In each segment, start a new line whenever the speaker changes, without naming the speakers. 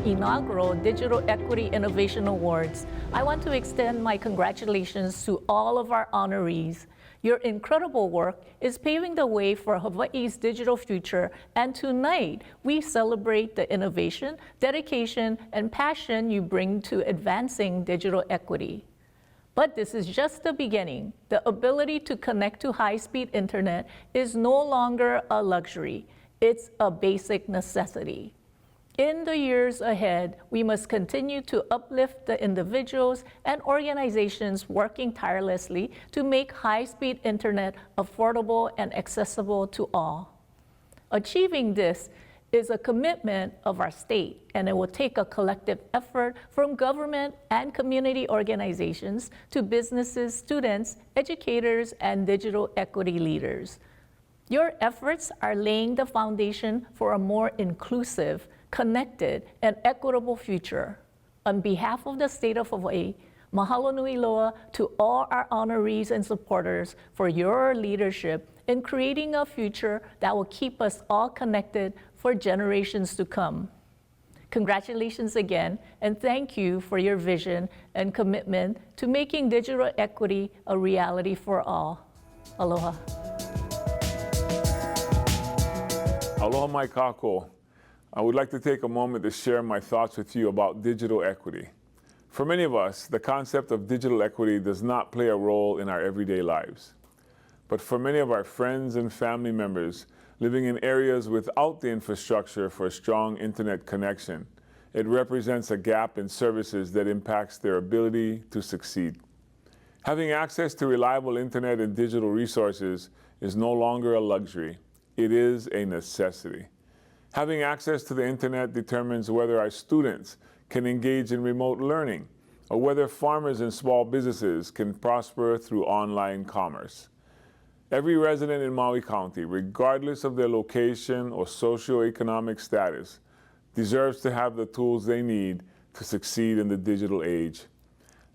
inaugural Digital Equity Innovation Awards, I want to extend my congratulations to all of our honorees. Your incredible work is paving the way for Hawaii's digital future, and tonight we celebrate the innovation, dedication, and passion you bring to advancing digital equity. But this is just the beginning. The ability to connect to high-speed internet is no longer a luxury. It's a basic necessity. In the years ahead, we must continue to uplift the individuals and organizations working tirelessly to make high-speed internet affordable and accessible to all. Achieving this is a commitment of our state, and it will take a collective effort from government and community organizations to businesses, students, educators, and digital equity leaders. Your efforts are laying the foundation for a more inclusive, connected, and equitable future. On behalf of the state of Hawaii, mahalo nui loa to all our honorees and supporters for your leadership in creating a future that will keep us all connected for generations to come. Congratulations again, and thank you for your vision and commitment to making digital equity a reality for all. Aloha.
Aloha mai kākou. I would like to take a moment to share my thoughts with you about digital equity. For many of us, the concept of digital equity does not play a role in our everyday lives. But for many of our friends and family members living in areas without the infrastructure for a strong internet connection, it represents a gap in services that impacts their ability to succeed. Having access to reliable internet and digital resources is no longer a luxury. It is a necessity. Having access to the internet determines whether our students can engage in remote learning or whether farmers and small businesses can prosper through online commerce. Every resident in Maui County, regardless of their location or socioeconomic status, deserves to have the tools they need to succeed in the digital age.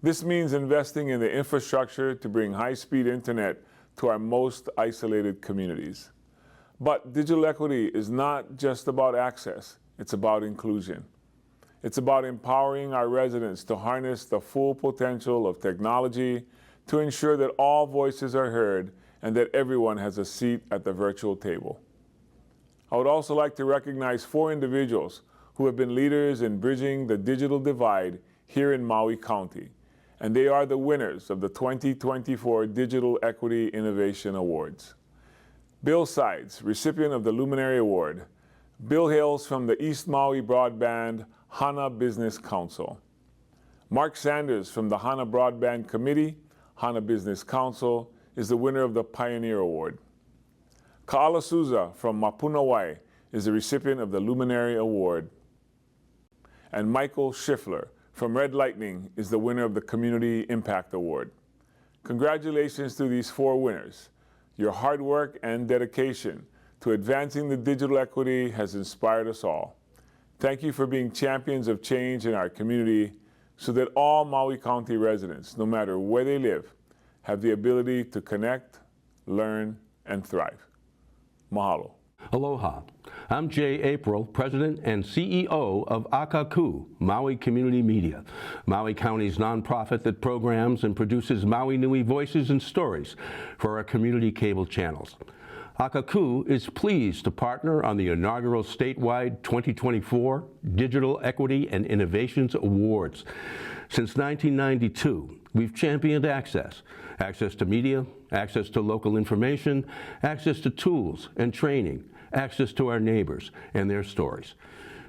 This means investing in the infrastructure to bring high-speed internet to our most isolated communities. But digital equity is not just about access, it's about inclusion. It's about empowering our residents to harness the full potential of technology to ensure that all voices are heard and that everyone has a seat at the virtual table. I would also like to recognize 4 individuals who have been leaders in bridging the digital divide here in Maui County, and they are the winners of the 2024 Digital Equity Innovation Awards. Bill Sides, recipient of the Luminary Award. Bill hails from the East Maui Broadband Hana Business Council. Mark Sanders from the Hana Broadband Committee, Hana Business Council, is the winner of the Pioneer Award. Ka'ala Souza from Mapunawai is the recipient of the Luminary Award. And Michael Schiffler from Red Lightning is the winner of the Community Impact Award. Congratulations to these 4 winners. Your hard work and dedication to advancing the digital equity has inspired us all. Thank you for being champions of change in our community so that all Maui County residents, no matter where they live, have the ability to connect, learn, and thrive. Mahalo.
Aloha. I'm Jay April, President and CEO of Akakū, Maui Community Media, Maui County's nonprofit that programs and produces Maui Nui voices and stories for our community cable channels. Akakū is pleased to partner on the inaugural statewide 2024 Digital Equity and Innovations Awards. Since 1992, we've championed access to media, access to local information, access to tools and training, access to our neighbors and their stories.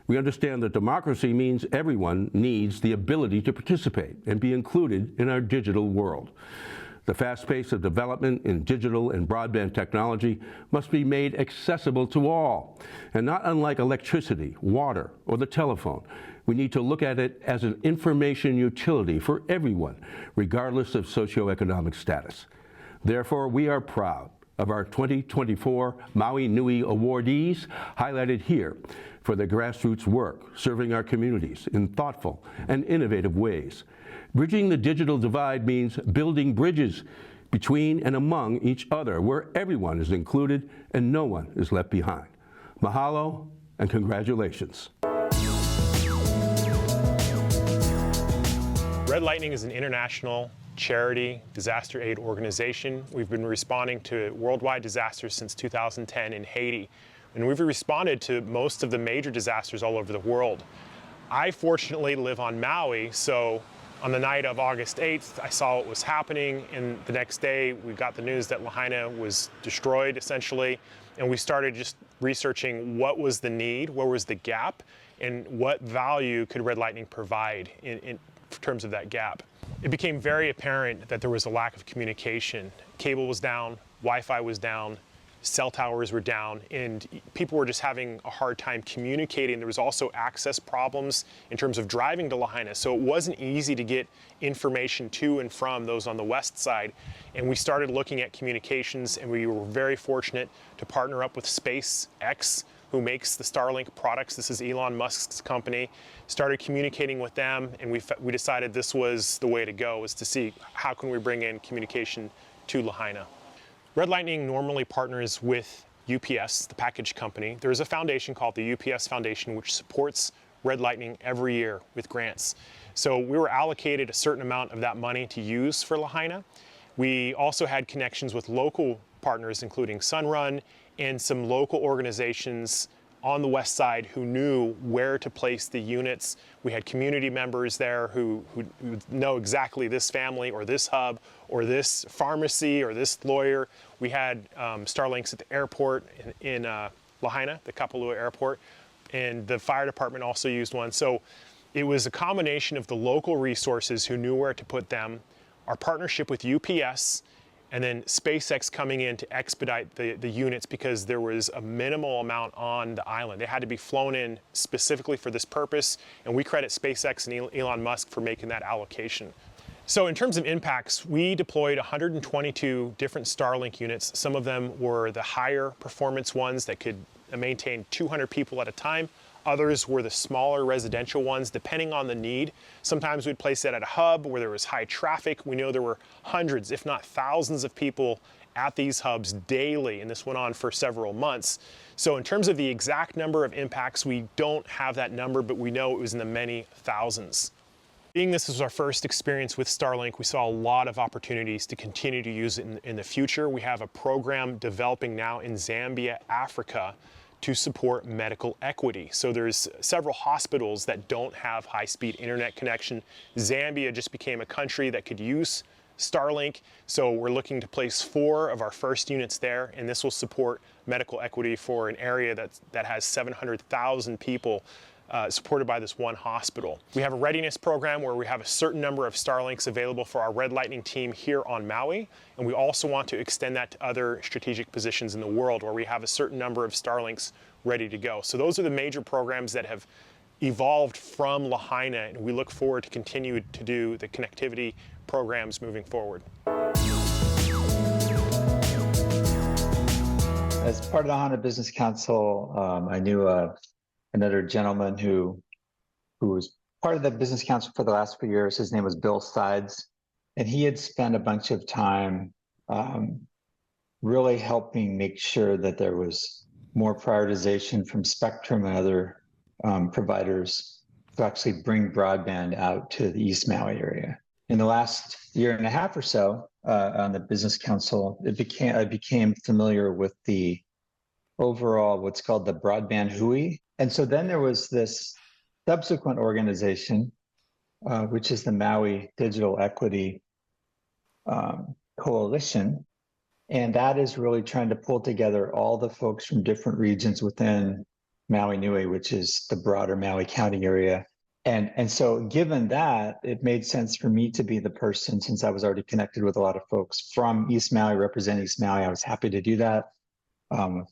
We understand that democracy means everyone needs the ability to participate and be included in our digital world. The fast pace of development in digital and broadband technology must be made accessible to all. And not unlike electricity, water, or the telephone, we need to look at it as an information utility for everyone, regardless of socioeconomic status. Therefore, we are proud of our 2024 Maui Nui awardees, highlighted here for their grassroots work, serving our communities in thoughtful and innovative ways. Bridging the digital divide means building bridges between and among each other, where everyone is included and no one is left behind. Mahalo and congratulations.
Red Lightning is an international charity disaster aid organization. We've been responding to worldwide disasters since 2010 in Haiti, and we've responded to most of the major disasters all over the world. I fortunately live on Maui, so on the night of August 8th, I saw what was happening, and the next day we got the news that Lahaina was destroyed, essentially, and we started just researching what was the need, where was the gap, and what value could Red Lightning provide in terms of that gap. It became very apparent that there was a lack of communication. Cable was down, Wi-Fi was down, cell towers were down, and people were just having a hard time communicating. There was also access problems in terms of driving to Lahaina, so it wasn't easy to get information to and from those on the west side. And we started looking at communications, and we were very fortunate to partner up with SpaceX, who makes the Starlink products. This is Elon Musk's company. Started communicating with them, and we decided this was the way to go, was to see how can we bring in communication to Lahaina. Red Lightning normally partners with UPS, the package company. There's a foundation called the UPS Foundation, which supports Red Lightning every year with grants. So we were allocated a certain amount of that money to use for Lahaina. We also had connections with local partners, including Sunrun and some local organizations on the west side who knew where to place the units. We had community members there who know exactly this family or this hub or this pharmacy or this lawyer. We had Starlinks at the airport in Lahaina, the Kapalua airport, and the fire department also used one. So it was a combination of the local resources who knew where to put them, our partnership with UPS, and then SpaceX coming in to expedite the units because there was a minimal amount on the island. They had to be flown in specifically for this purpose, and we credit SpaceX and Elon Musk for making that allocation. So in terms of impacts, we deployed 122 different Starlink units. Some of them were the higher performance ones that could maintain 200 people at a time. Others were the smaller residential ones, depending on the need. Sometimes we'd place it at a hub where there was high traffic. We know there were hundreds, if not thousands of people at these hubs daily, and this went on for several months. So in terms of the exact number of impacts, we don't have that number, but we know it was in the many thousands. Being this was our first experience with Starlink, we saw a lot of opportunities to continue to use it in the future. We have a program developing now in Zambia, Africa, to support medical equity. So there's several hospitals that don't have high-speed internet connection. Zambia just became a country that could use Starlink, so we're looking to place 4 of our first units there, and this will support medical equity for an area that has 700,000 people supported by this one hospital. We have a readiness program where we have a certain number of Starlinks available for our Red Lightning team here on Maui, and we also want to extend that to other strategic positions in the world where we have a certain number of Starlinks ready to go. So those are the major programs that have evolved from Lahaina, and we look forward to continue to do the connectivity programs moving forward.
As part of the Hana Business Council, I knew another gentleman who was part of the business council for the last few years. His name was Bill Sides, and he had spent a bunch of time really helping make sure that there was more prioritization from Spectrum and other providers to actually bring broadband out to the East Maui area. In the last year and a half or so on the business council, I became familiar with the overall what's called the Broadband Hui. And so then there was this subsequent organization, which is the Maui Digital Equity Coalition. And that is really trying to pull together all the folks from different regions within Maui Nui, which is the broader Maui County area. And so given that, it made sense for me to be the person, since I was already connected with a lot of folks from East Maui, representing East Maui. I was happy to do that.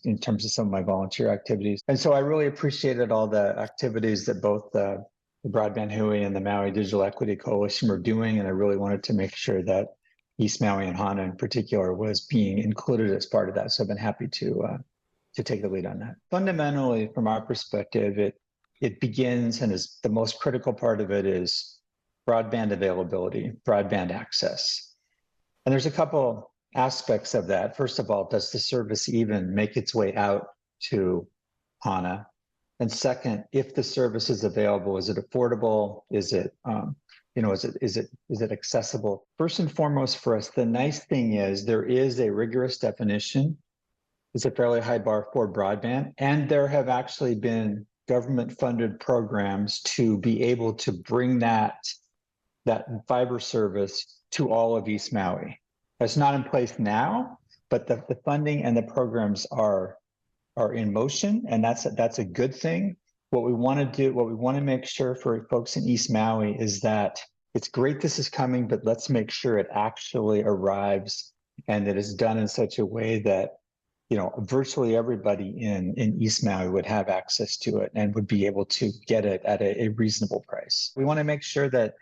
In terms of some of my volunteer activities. And so I really appreciated all the activities that both the Broadband Hui and the Maui Digital Equity Coalition were doing. And I really wanted to make sure that East Maui and Hana in particular was being included as part of that. So I've been happy to take the lead on that. Fundamentally, from our perspective, it begins, and is the most critical part of it is broadband availability, broadband access. And there's a couple aspects of that. First of all, does the service even make its way out to Hana? And second, if the service is available, is it affordable? Is it is it accessible? First and foremost for us, the nice thing is there is a rigorous definition. It's a fairly high bar for broadband, and there have actually been government-funded programs to be able to bring that fiber service to all of East Maui. It's not in place now, but the funding and the programs are in motion, and that's a good thing. What we want to do, what we want to make sure for folks in East Maui is that it's great this is coming, but let's make sure it actually arrives and that it's done in such a way that virtually everybody in East Maui would have access to it and would be able to get it at a reasonable price. We want to make sure that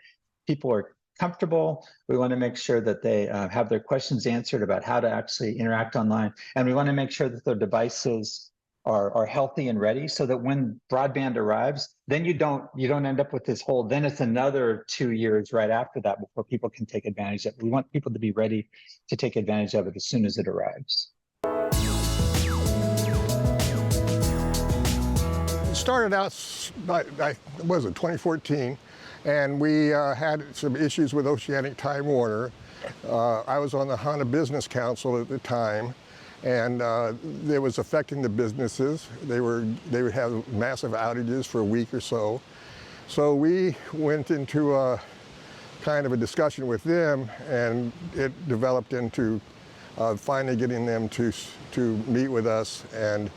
people are comfortable. We want to make sure that they have their questions answered about how to actually interact online. And we want to make sure that their devices are healthy and ready so that when broadband arrives, then you don't end up with this whole, then it's another 2 years right after that before people can take advantage of it. We want people to be ready to take advantage of it as soon as it arrives.
It started out, was it 2014? And we had some issues with Oceanic Time Warner. I was on the HANA Business Council at the time, and it was affecting the businesses. They would have massive outages for a week or so. So we went into a kind of a discussion with them, and it developed into finally getting them to meet with us and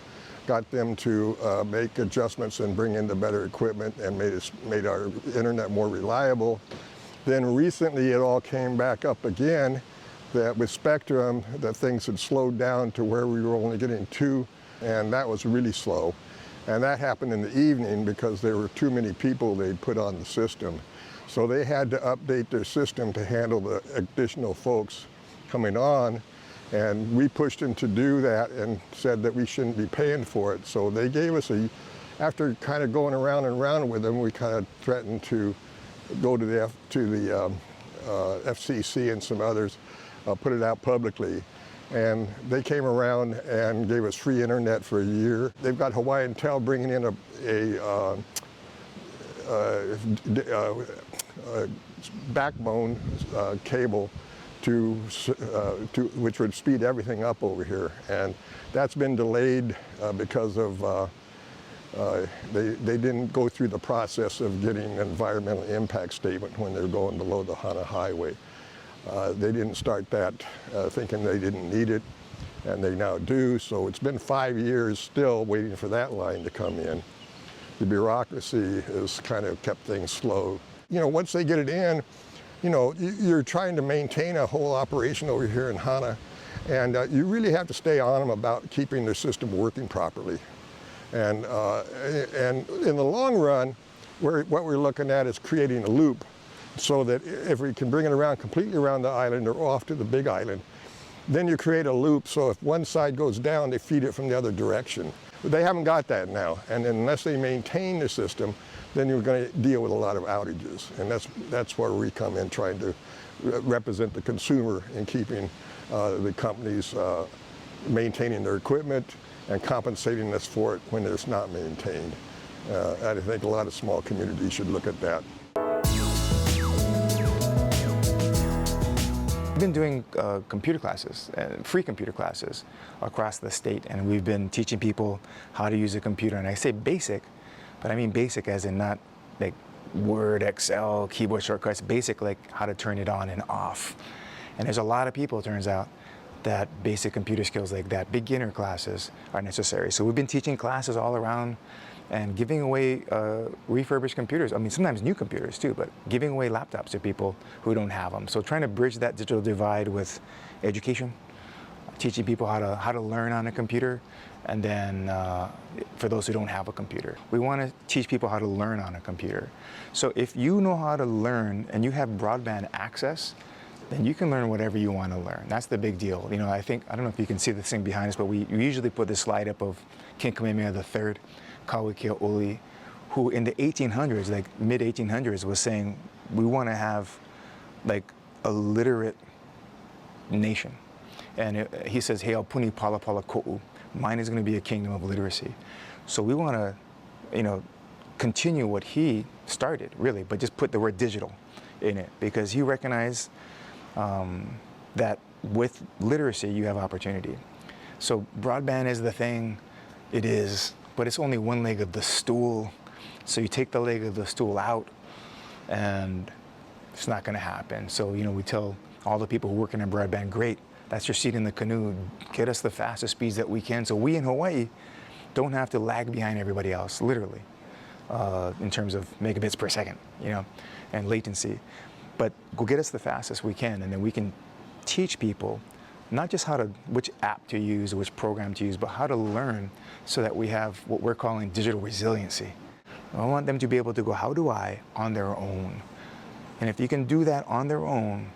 got them to make adjustments and bring in the better equipment and made our internet more reliable. Then recently it all came back up again that with Spectrum that things had slowed down to where we were only getting 2, and that was really slow. And that happened in the evening because there were too many people they'd put on the system. So they had to update their system to handle the additional folks coming on. And we pushed them to do that and said that we shouldn't be paying for it. So they gave us after kind of going around and around with them, we kind of threatened to go to the FCC and some others, put it out publicly. And they came around and gave us free internet for a year. They've got Hawaiian Tel bringing in a backbone cable which would speed everything up over here, and that's been delayed because of they didn't go through the process of getting an environmental impact statement when they're going below the Hana Highway. They didn't start that thinking they didn't need it, and they now do. So it's been 5 years still waiting for that line to come in. The bureaucracy has kind of kept things slow. Once they get it in, you're trying to maintain a whole operation over here in Hana, and you really have to stay on them about keeping their system working properly. And in the long run, what we're looking at is creating a loop so that if we can bring it around completely around the island or off to the big island, then you create a loop so if one side goes down, they feed it from the other direction. But they haven't got that now, and unless they maintain the system, then you're going to deal with a lot of outages. And that's where we come in, trying to represent the consumer in keeping the companies maintaining their equipment and compensating us for it when it's not maintained. And I think a lot of small communities should look at that.
We've been doing computer classes, free computer classes across the state, and we've been teaching people how to use a computer. And I say basic, but I mean basic as in not like Word, Excel, keyboard shortcuts, basic like how to turn it on and off. And there's a lot of people, it turns out, that basic computer skills like that, beginner classes are necessary. So we've been teaching classes all around and giving away refurbished computers. I mean, sometimes new computers too, but giving away laptops to people who don't have them. So trying to bridge that digital divide with education, teaching people how to learn on a computer, and then for those who don't have a computer. We want to teach people how to learn on a computer. So if you know how to learn and you have broadband access, then you can learn whatever you want to learn. That's the big deal. I don't know if you can see the thing behind us, but we usually put this slide up of King Kamehameha III, Kauikeaʻoli, who in the 1800s, like mid-1800s, was saying, we want to have like a literate nation. And he says, "He puni pala pala ko'u." Mine is going to be a kingdom of literacy. So we want to, continue what he started, really, but just put the word digital in it, because he recognized that with literacy, you have opportunity. So broadband is the thing, it is, but it's only one leg of the stool. So you take the leg of the stool out, and it's not going to happen. So, you know, we tell all the people who work in broadband, great, that's your seat in the canoe. Get us the fastest speeds that we can, so we in Hawaii don't have to lag behind everybody else, literally, in terms of megabits per second, you know, and latency. But go get us the fastest we can, and then we can teach people not just which app to use or which program to use, but how to learn so that we have what we're calling digital resiliency. I want them to be able to go, how do I, on their own? And if you can do that on their own,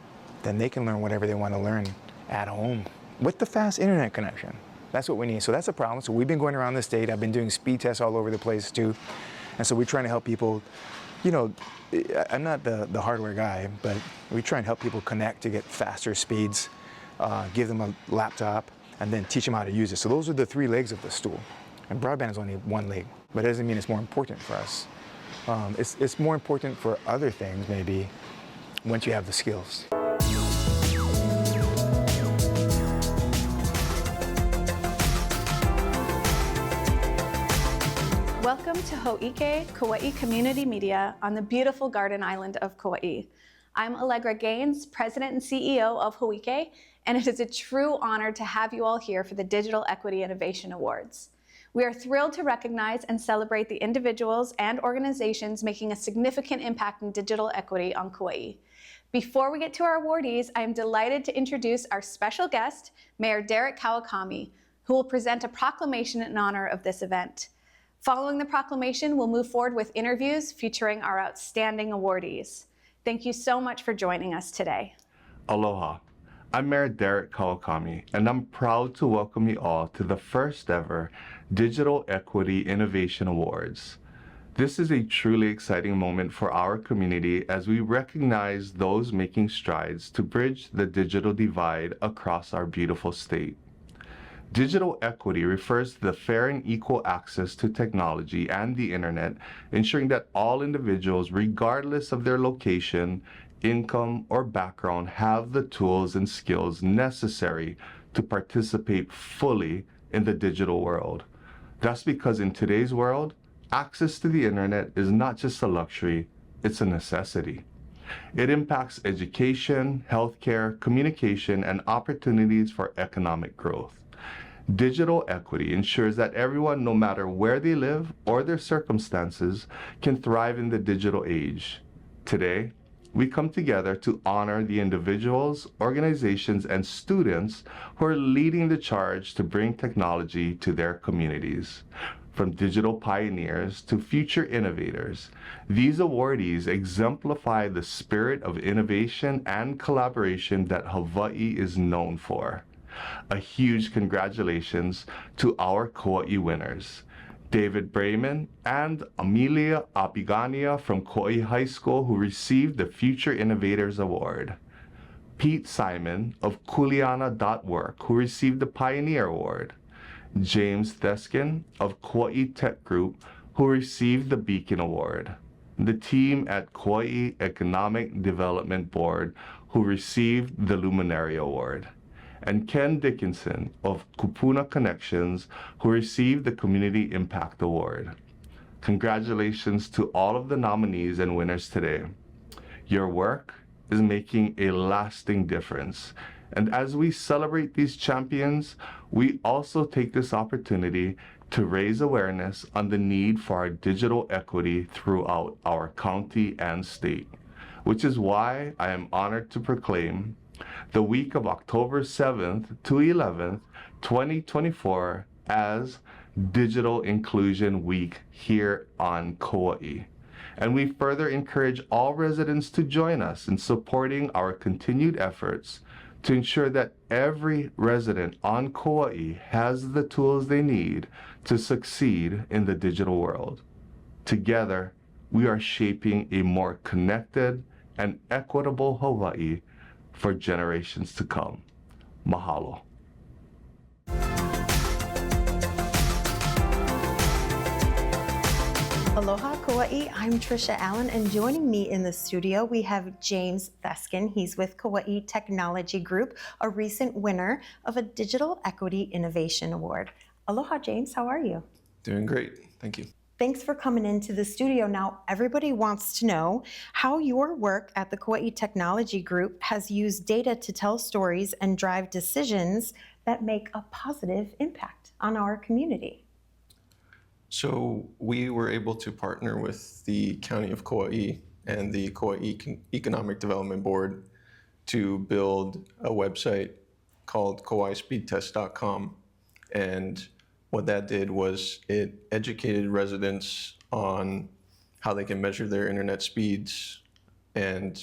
then they can learn whatever they want to learn at home with the fast internet connection. That's what we need. So that's a problem. So we've been going around the state. I've been doing speed tests all over the place too. And so we're trying to help people, you know, I'm not the hardware guy, but we try and help people connect to get faster speeds, give them a laptop, and then teach them how to use it. So those are the three legs of the stool. And broadband is only one leg, but it doesn't mean it's more important for us. It's more important for other things, maybe, once you have the skills.
Welcome to Hōʻike, Kauai Community Media on the beautiful Garden Island of Kauai. I'm Allegra Gaines, President and CEO of Hōʻike, and it is a true honor to have you all here for the Digital Equity Innovation Awards. We are thrilled to recognize and celebrate the individuals and organizations making a significant impact in digital equity on Kauai. Before we get to our awardees, I am delighted to introduce our special guest, Mayor Derek Kawakami, who will present a proclamation in honor of this event. Following the proclamation, we'll move forward with interviews featuring our outstanding awardees. Thank you so much for joining us today.
Aloha. I'm Mayor Derek Kawakami, and I'm proud to welcome you all to the first ever Digital Equity Innovation Awards. This is a truly exciting moment for our community as we recognize those making strides to bridge the digital divide across our beautiful state. Digital equity refers to the fair and equal access to technology and the internet, ensuring that all individuals, regardless of their location, income, or background, have the tools and skills necessary to participate fully in the digital world. That's because in today's world, access to the internet is not just a luxury, it's a necessity. It impacts education, healthcare, communication, and opportunities for economic growth. Digital equity ensures that everyone, no matter where they live or their circumstances, can thrive in the digital age. Today, we come together to honor the individuals, organizations, and students who are leading the charge to bring technology to their communities. From digital pioneers to future innovators, these awardees exemplify the spirit of innovation and collaboration that Hawaii is known for. A huge congratulations to our Kauai winners, David Brayman and Amelia Apigania from Kauai High School, who received the Future Innovators Award. Pete Simon of Kuleana.work, who received the Pioneer Award. James Theskin of Kauai Tech Group, who received the Beacon Award. The team at Kauai Economic Development Board, who received the Luminary Award. And Ken Dickinson of Kupuna Connections, who received the Community Impact Award. Congratulations to all of the nominees and winners today. Your work is making a lasting difference. And as we celebrate these champions, we also take this opportunity to raise awareness on the need for our digital equity throughout our county and state, which is why I am honored to proclaim the week of October 7th to 11th, 2024 as Digital Inclusion Week here on Kauai. And we further encourage all residents to join us in supporting our continued efforts to ensure that every resident on Kauai has the tools they need to succeed in the digital world. Together, we are shaping a more connected and equitable Hawaii for generations to come. Mahalo.
Aloha Kauai, I'm Trisha Allen, and joining me in the studio we have James Theskin. He's with Kauai Technology Group, a recent winner of a Digital Equity Innovation Award. Aloha, James, how are you?
Doing great, thank you.
Thanks for coming into the studio. Now, everybody wants to know how your work at the Kauai Technology Group has used data to tell stories and drive decisions that make a positive impact on our community.
So we were able to partner with the County of Kauai and the Kauai Economic Development Board to build a website called kauaispeedtest.com. And what that did was it educated residents on how they can measure their internet speeds. And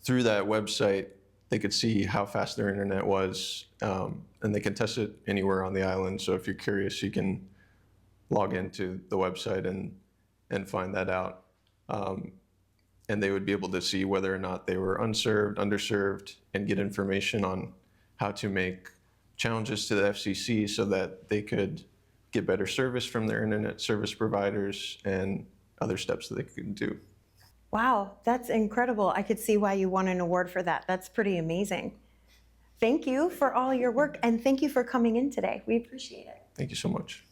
through that website, they could see how fast their internet was, and they can test it anywhere on the island. So if you're curious, you can log into the website and find that out. And they would be able to see whether or not they were unserved, underserved, and get information on how to make challenges to the FCC so that they could get better service from their internet service providers and other steps that they could do.
Wow, that's incredible. I could see why you won an award for that. That's pretty amazing. Thank you for all your work, and thank you for coming in today. We appreciate it.
Thank you so much.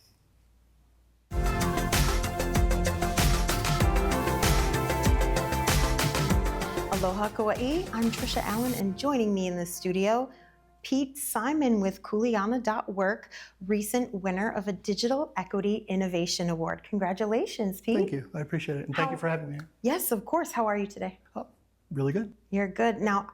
Aloha Kauai, I'm Trisha Allen, and joining me in the studio, Pete Simon with Kuleana.work, recent winner of a Digital Equity Innovation Award. Congratulations, Pete.
Thank you, I appreciate it, and thank you for having me.
Yes, of course. How are you today?
Oh, really good.
You're good. Now,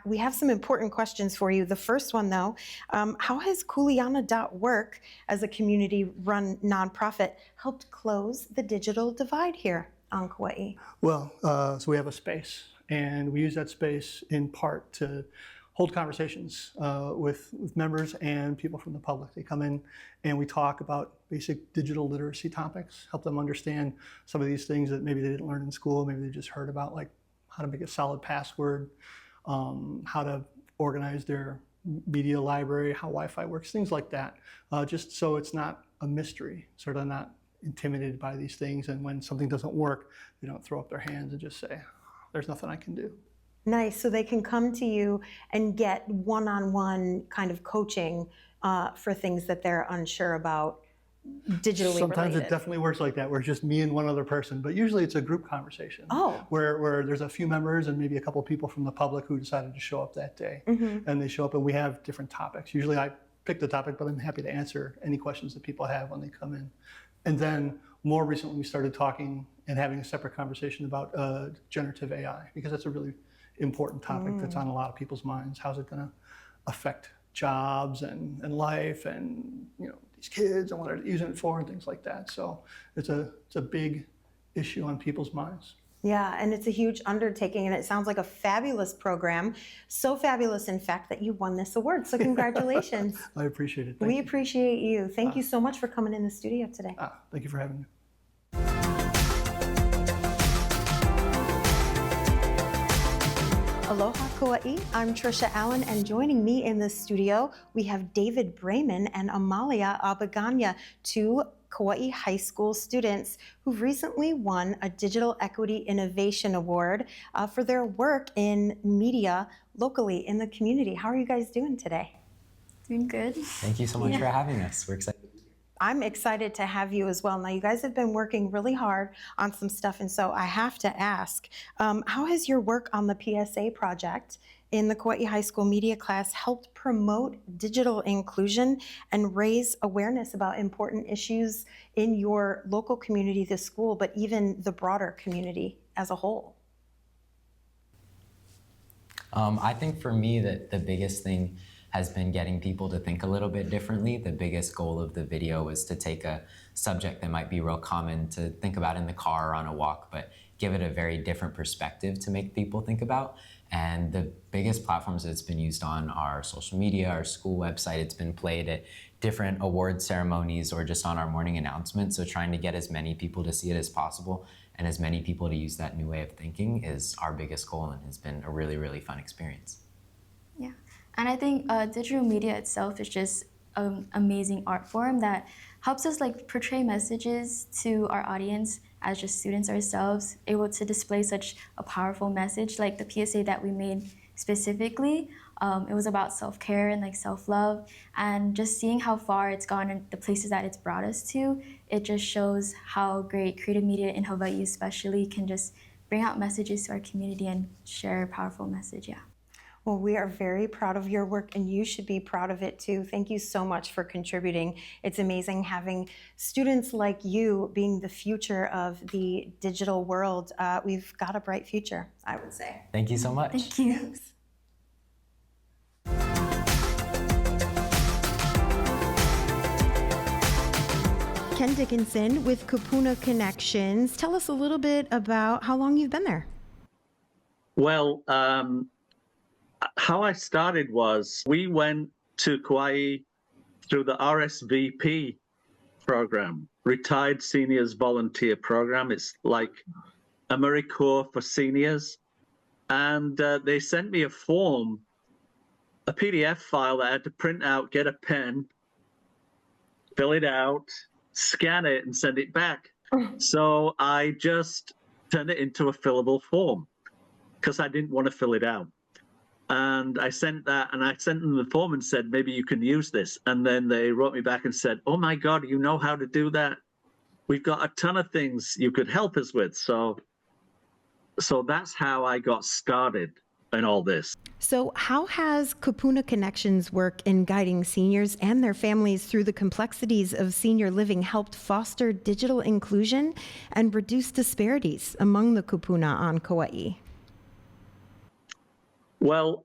we have some important questions for you. The first one, though, how has Kuleana.work, as a community-run nonprofit, helped close the digital divide here on Kauai?
Well, so we have a space, and we use that space in part to hold conversations with members and people from the public. They come in and we talk about basic digital literacy topics, help them understand some of these things that maybe they didn't learn in school, maybe they just heard about, like how to make a solid password, how to organize their media library, how Wi-Fi works, things like that, just so it's not a mystery, sort of not intimidated by these things, and when something doesn't work, they don't throw up their hands and just say, there's nothing I can do.
Nice, so they can come to you and get one-on-one kind of coaching for things that they're unsure about, digitally
Sometimes
related.
it definitely works like that, where it's just me and one other person, but usually it's a group conversation.
Oh.
Where there's a few members and maybe a couple of people from the public who decided to show up that day. And they show up and we have different topics. Usually I pick the topic, but I'm happy to answer any questions that people have when they come in. And then more recently we started talking and having a separate conversation about generative AI, because that's a really important topic that's on a lot of people's minds. How's it gonna affect jobs and life and these kids and what they're using it for and things like that. So it's a big issue on people's minds.
Yeah, and it's a huge undertaking, and it sounds like a fabulous program. So fabulous, in fact, that you won this award. So congratulations.
I appreciate it.
We appreciate you. Thank you so much for coming in the studio today.
Thank you for having me.
Aloha Kauai, I'm Trisha Allen, and joining me in the studio, we have David Brayman and Amalia Abaganya, two Kauai high school students who've recently won a Digital Equity Innovation Award for their work in media locally in the community. How are you guys doing today?
Doing good. Thank you so much for having us. We're excited.
I'm excited to have you as well. Now, you guys have been working really hard on some stuff, and so I have to ask, how has your work on the PSA project in the Kauai High School media class helped promote digital inclusion and raise awareness about important issues in your local community, the school, but even the broader community as a whole?
I think for me that the biggest thing has been getting people to think a little bit differently. The biggest goal of the video was to take a subject that might be real common to think about in the car or on a walk, but give it a very different perspective to make people think about. And the biggest platforms that it's been used on are social media, our school website. It's been played at different award ceremonies or just on our morning announcements. So trying to get as many people to see it as possible and as many people to use that new way of thinking is our biggest goal, and has been a really, really fun experience.
Yeah, and I think digital media itself is just an amazing art form that helps us like portray messages to our audience as just students ourselves, able to display such a powerful message like the PSA that we made specifically. It was about self-care and like self-love, and just seeing how far it's gone and the places that it's brought us to, it just shows how great creative media in Hawaii especially can just bring out messages to our community and share a powerful message, yeah.
Well, we are very proud of your work, and you should be proud of it too. Thank you so much for contributing. It's amazing having students like you being the future of the digital world. We've got a bright future, I would say.
Thank you so much.
Thank you.
Ken Dickinson with Kupuna Connections. Tell us a little bit about how long you've been there.
Well, how I started was we went to Kauai through the RSVP program, Retired Seniors Volunteer Program. It's like AmeriCorps for seniors. And they sent me a form, a PDF file that I had to print out, get a pen, fill it out, scan it, and send it back. So I just turned it into a fillable form because I didn't want to fill it out. And I sent that, and I sent them the form and said, maybe you can use this. And then they wrote me back and said, oh my God, you know how to do that? We've got a ton of things you could help us with. So that's how I got started in all this.
So how has Kupuna Connections work in guiding seniors and their families through the complexities of senior living helped foster digital inclusion and reduce disparities among the kupuna on Kauai?
Well,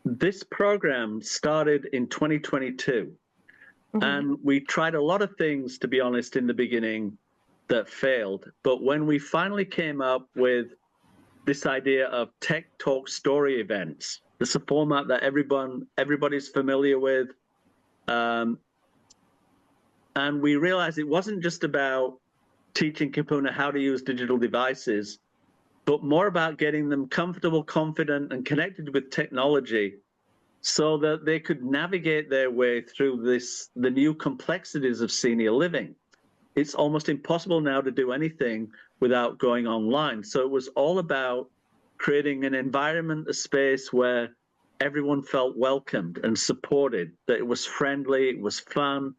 this program started in 2022, and we tried a lot of things, to be honest, in the beginning that failed. But when we finally came up with this idea of Tech Talk Story events, it's a format that everybody's familiar with, and we realized it wasn't just about teaching kupuna how to use digital devices, but more about getting them comfortable, confident, and connected with technology so that they could navigate their way through the new complexities of senior living. It's almost impossible now to do anything without going online. So it was all about creating an environment, a space where everyone felt welcomed and supported, that it was friendly, it was fun.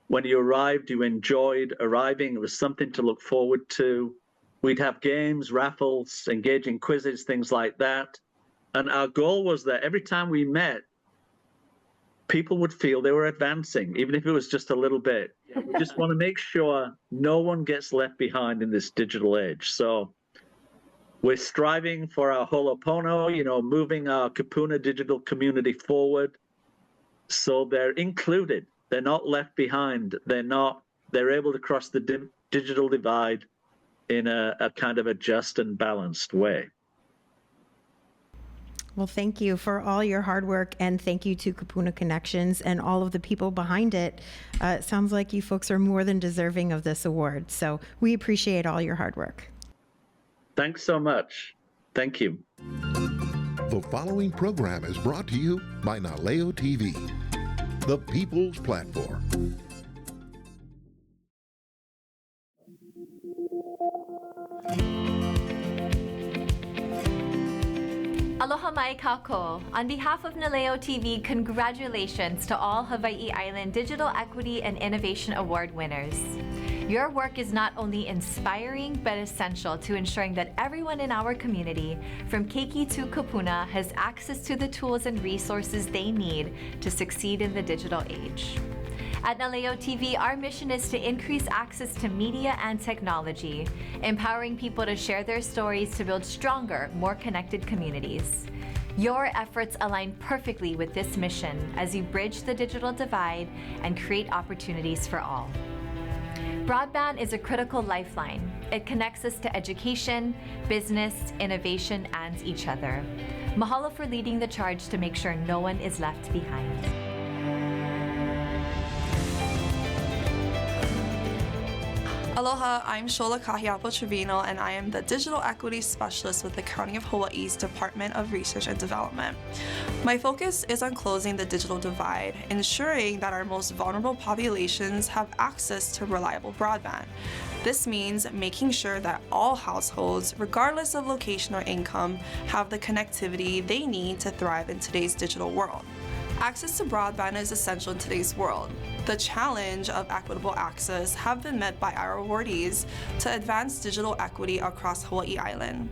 When you arrived, you enjoyed arriving. It was something to look forward to. We'd have games, raffles, engaging quizzes, things like that. And our goal was that every time we met, people would feel they were advancing, even if it was just a little bit. We just want to make sure no one gets left behind in this digital age. So we're striving for our Ho'oponopono, moving our Kupuna digital community forward so they're included. They're not left behind. They're able to cross the digital divide in a kind of a just and balanced way.
Well, thank you for all your hard work, and thank you to Kupuna Connections and all of the people behind it. It sounds like you folks are more than deserving of this award, so we appreciate all your hard work.
Thanks so much. Thank you.
The following program is brought to you by Naleo TV, the People's Platform.
Aloha mai kako. On behalf of Naleo TV, congratulations to all Hawaii Island Digital Equity and Innovation Award winners. Your work is not only inspiring, but essential to ensuring that everyone in our community, from keiki to kupuna, has access to the tools and resources they need to succeed in the digital age. At Naleo TV, our mission is to increase access to media and technology, empowering people to share their stories to build stronger, more connected communities. Your efforts align perfectly with this mission as you bridge the digital divide and create opportunities for all. Broadband is a critical lifeline. It connects us to education, business, innovation, and each other. Mahalo for leading the charge to make sure no one is left behind.
Aloha, I'm Shola Kahiapo-Trevino, and I am the Digital Equity Specialist with the County of Hawaii's Department of Research and Development. My focus is on closing the digital divide, ensuring that our most vulnerable populations have access to reliable broadband. This means making sure that all households, regardless of location or income, have the connectivity they need to thrive in today's digital world. Access to broadband is essential in today's world. The challenge of equitable access have been met by our awardees to advance digital equity across Hawaiʻi Island.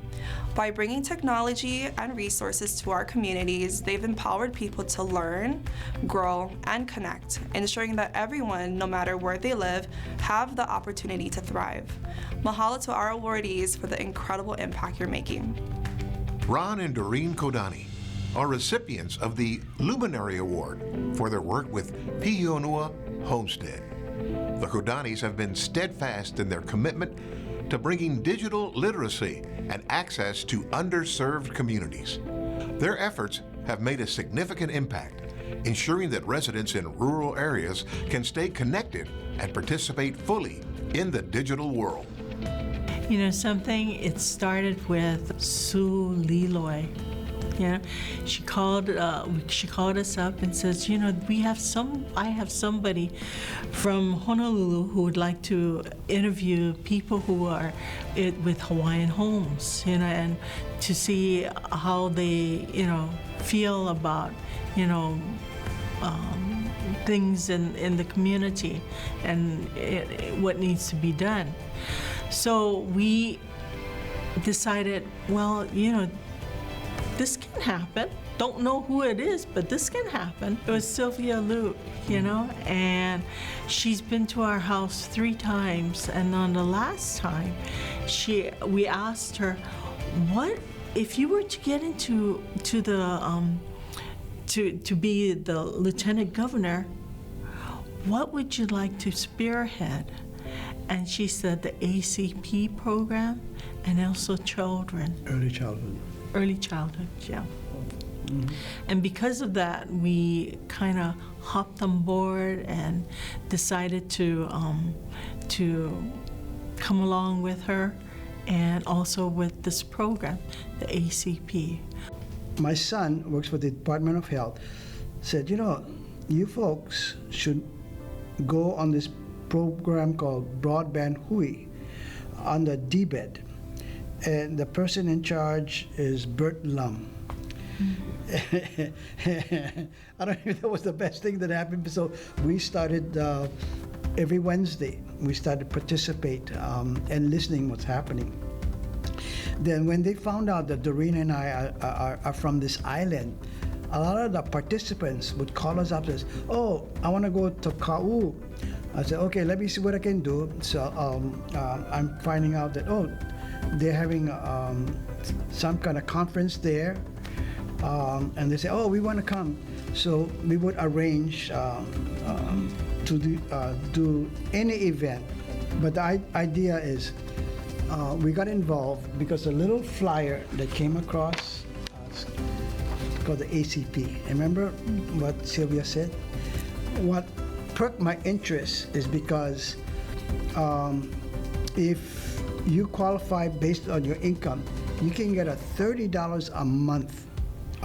By bringing technology and resources to our communities, they've empowered people to learn, grow, and connect, ensuring that everyone, no matter where they live, have the opportunity to thrive. Mahalo to our awardees for the incredible impact you're making.
Ron and Doreen Kodani are recipients of the Luminary Award for their work with Pihionua Homestead. The Kodanis have been steadfast in their commitment to bringing digital literacy and access to underserved communities. Their efforts have made a significant impact, ensuring that residents in rural areas can stay connected and participate fully in the digital world.
You know something, it started with Sue Leloy. You know, she called us up and says, you know, I have somebody from Honolulu who would like to interview people who are with Hawaiian homes, you know, and to see how they, you know, feel about, you know, things in the community and what needs to be done. So we decided, well, you know, this can happen. Don't know who it is, but this can happen. It was Sylvia Luke, you know, and she's been to our house 3 times. And on the last time, we asked her, what if you were to get into to be the lieutenant governor, what would you like to spearhead? And she said the ACP program and also children.
Early childhood.
Early childhood, yeah. Mm-hmm. And because of that, we kind of hopped on board and decided to come along with her and also with this program, the ACP.
My son works for the Department of Health, said, you know, you folks should go on this program called Broadband Hui under DBED. And the person in charge is Bert Lum. Mm-hmm. I don't know if that was the best thing that happened. So we started every Wednesday. We started participate and listening what's happening. Then when they found out that Doreen and I are from this island, a lot of the participants would call us up and say, oh, I want to go to Ka'u. I said, okay, let me see what I can do. So I'm finding out that, oh, they're having some kind of conference there, and they say, oh, we want to come. So we would arrange to do any event. But the idea is we got involved because a little flyer that came across called the ACP. Remember what Sylvia said? What perked my interest is because if you qualify based on your income, you can get a $30 a month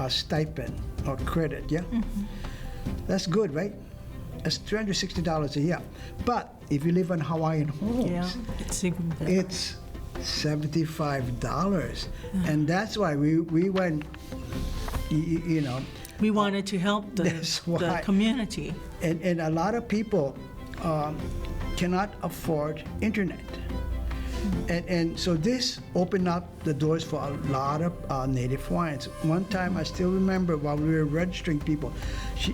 stipend or credit, yeah? Mm-hmm. That's good, right? That's $360 a year. But if you live in Hawaiian homes,
yeah,
it's $75. And that's why we went, you know.
We wanted to help the community.
And a lot of people cannot afford internet. And so this opened up the doors for a lot of Native Hawaiians. One time, I still remember while we were registering people,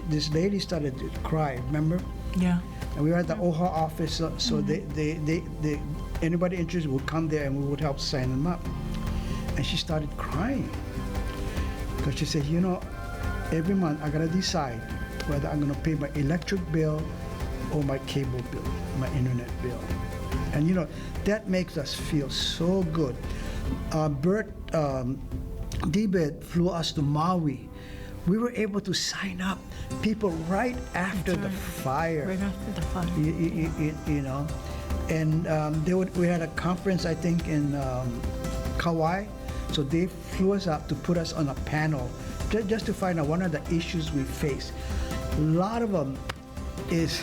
this lady started to cry, remember?
Yeah.
And we were at the OHA office, so mm-hmm. they anybody interested would come there and we would help sign them up. And she started crying. Because she said, you know, every month I gotta decide whether I'm gonna pay my electric bill or my cable bill, my internet bill. And you know, that makes us feel so good. Bert DBED flew us to Maui. We were able to sign up people right after the fire.
Right after the fire.
You know, And we had a conference, I think, in Kauai. So they flew us up to put us on a panel just to find out what are the issues we face. A lot of them is,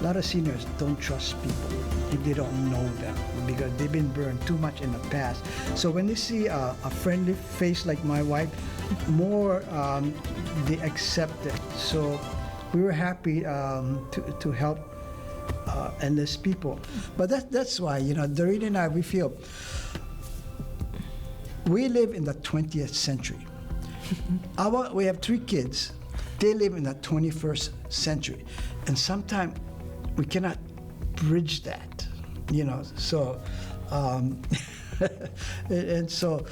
a lot of seniors don't trust people if they don't know them because they've been burned too much in the past. So when they see a friendly face like my wife, more they accept it. So we were happy to help enlist people. But that's why, Doreen and I, we feel we live in the 20th century. We have 3 kids. They live in the 21st century. And sometimes we cannot bridge that, So, and so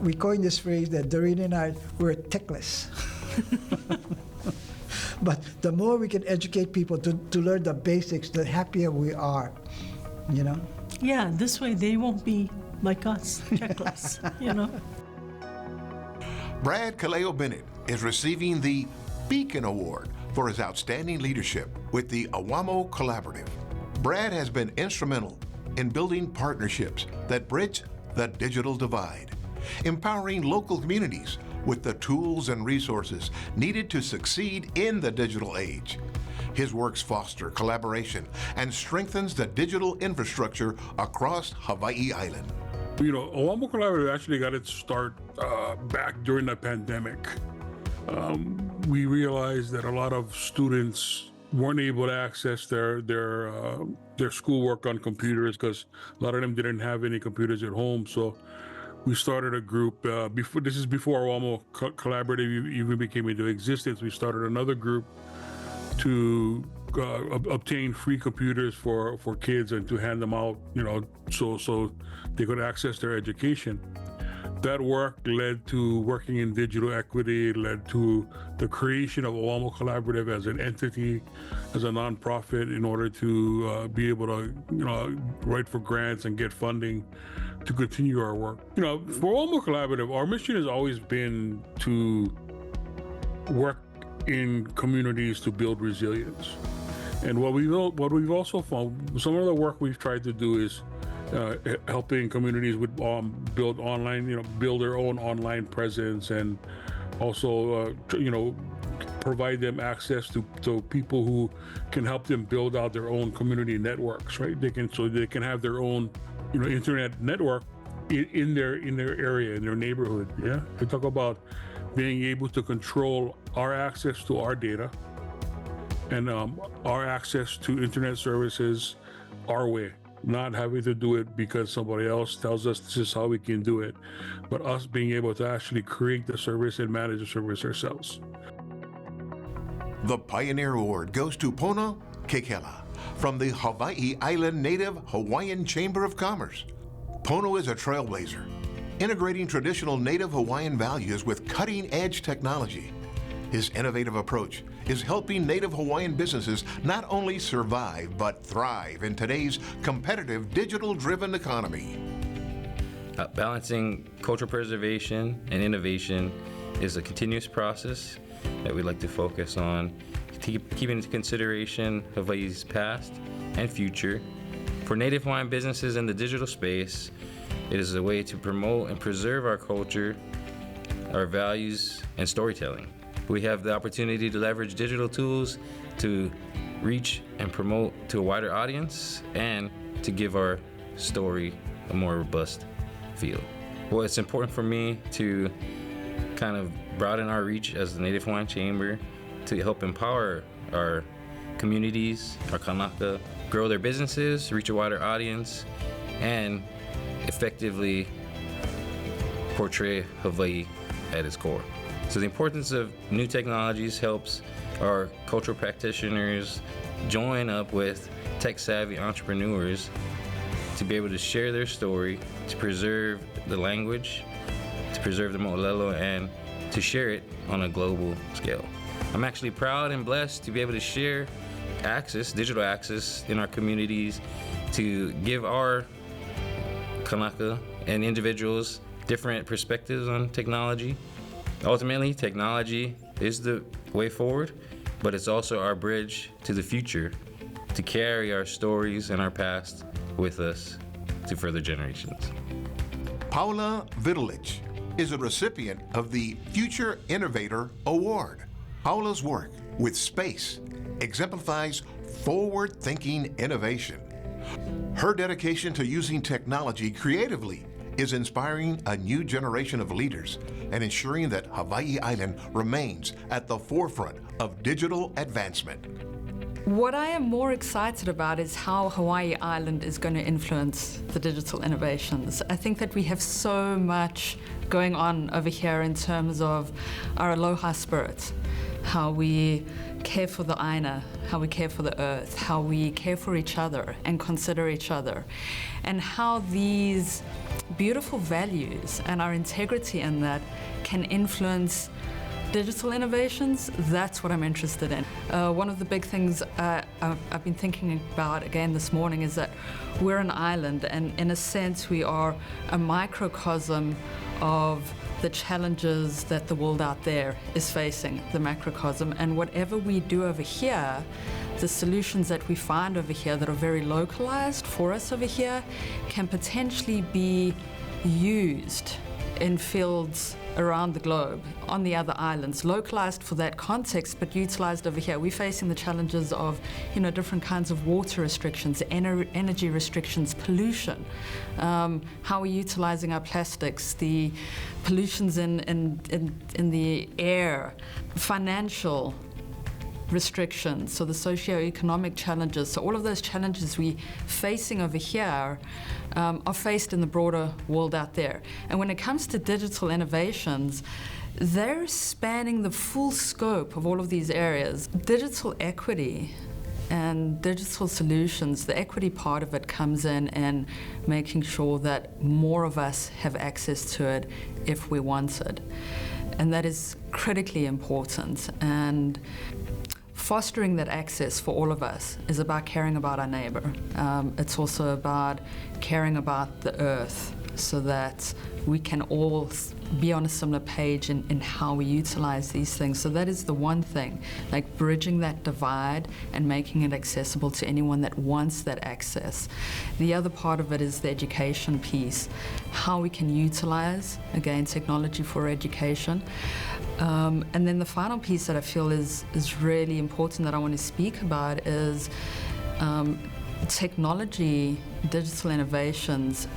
we coined this phrase that Doreen and I, we're techless. But the more we can educate people to learn the basics, the happier we are,
Yeah, this way they won't be like us, techless,
Brad Kaleo Bennett is receiving the Beacon Award for his outstanding leadership with the Awamo Collaborative. Brad has been instrumental in building partnerships that bridge the digital divide, empowering local communities with the tools and resources needed to succeed in the digital age. His works foster collaboration and strengthens the digital infrastructure across Hawaiʻi Island.
Awamo Collaborative actually got its start back during the pandemic. We realized that a lot of students weren't able to access their schoolwork on computers because a lot of them didn't have any computers at home. So we started a group. This is before Awamo Collaborative even became into existence. We started another group to obtain free computers for kids and to hand them out, so they could access their education. That work led to working in digital equity, led to the creation of Awamo Collaborative as an entity, as a nonprofit, in order to be able to, write for grants and get funding to continue our work. For Awamo Collaborative, our mission has always been to work in communities to build resilience. And what we've also found, some of the work we've tried to do is helping communities with build online, build their own online presence, and also provide them access to people who can help them build out their own community networks, right? They can have their own internet network in their area, in their neighborhood. Yeah, we talk about being able to control our access to our data and our access to internet services our way. Not having to do it because somebody else tells us this is how we can do it, but us being able to actually create the service and manage the service ourselves.
The Pioneer Award goes to Pona Kekela from the Hawaiʻi Island Native Hawaiian Chamber of Commerce. Pono is a trailblazer, integrating traditional Native Hawaiian values with cutting-edge technology. His innovative approach is helping Native Hawaiian businesses not only survive, but thrive in today's competitive, digital-driven economy.
Balancing cultural preservation and innovation is a continuous process that we like to focus on, keeping into consideration Hawaii's past and future. For Native Hawaiian businesses in the digital space, it is a way to promote and preserve our culture, our values, and storytelling. We have the opportunity to leverage digital tools to reach and promote to a wider audience and to give our story a more robust feel. Well, it's important for me to kind of broaden our reach as the Native Hawaiian Chamber to help empower our communities, our kanaka, grow their businesses, reach a wider audience, and effectively portray Hawaii at its core. So the importance of new technologies helps our cultural practitioners join up with tech-savvy entrepreneurs to be able to share their story, to preserve the language, to preserve the ʻŌlelo, and to share it on a global scale. I'm actually proud and blessed to be able to share access, digital access in our communities, to give our kanaka and individuals different perspectives on technology. Ultimately, technology is the way forward, but it's also our bridge to the future to carry our stories and our past with us to further generations.
Paula Vitalich is a recipient of the Future Innovator Award. Paula's work with space exemplifies forward-thinking innovation. Her dedication to using technology creatively is inspiring a new generation of leaders and ensuring that Hawaii Island remains at the forefront of digital advancement.
What I am more excited about is how Hawaii Island is going to influence the digital innovations. I think that we have so much going on over here in terms of our aloha spirit, how we care for the aina, how we care for the earth, how we care for each other and consider each other, and how these beautiful values and our integrity in that can influence digital innovations. That's what I'm interested in. One of the big things I've been thinking about again this morning is that we're an island, and in a sense we are a microcosm of the challenges that the world out there is facing, the macrocosm, and whatever we do over here, the solutions that we find over here that are very localized for us over here can potentially be used in fields around the globe, on the other islands, localized for that context, but utilized over here. We're facing the challenges of, different kinds of water restrictions, energy restrictions, pollution, how we're utilizing our plastics, the pollutions in the air, financial restrictions, so the socio-economic challenges. So all of those challenges we're facing over here are faced in the broader world out there. And when it comes to digital innovations, they're spanning the full scope of all of these areas. Digital equity and digital solutions, the equity part of it comes in making sure that more of us have access to it if we want it. And that is critically important. And fostering that access for all of us is about caring about our neighbor. It's also about caring about the earth so that we can all be on a similar page in how we utilize these things. So that is the one thing, like bridging that divide and making it accessible to anyone that wants that access. The other part of it is the education piece, how we can utilize, again, technology for education. And then the final piece that I feel is really important that I want to speak about is technology, digital innovations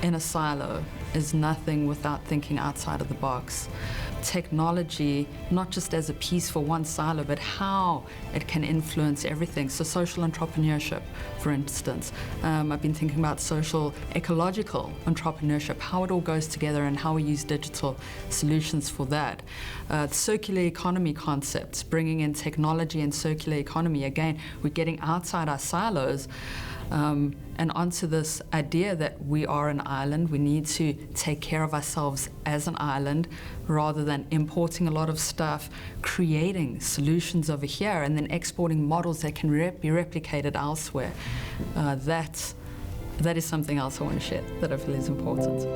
in a silo is nothing without thinking outside of the box. Technology, not just as a piece for one silo, but how it can influence everything. So social entrepreneurship, for instance. I've been thinking about social ecological entrepreneurship, how it all goes together and how we use digital solutions for that. Circular economy concepts, bringing in technology and circular economy. Again, we're getting outside our silos and onto this idea that we are an island. We need to take care of ourselves as an island rather than importing a lot of stuff, creating solutions over here and then exporting models that can be replicated elsewhere. That is something else I want to share that I feel is important.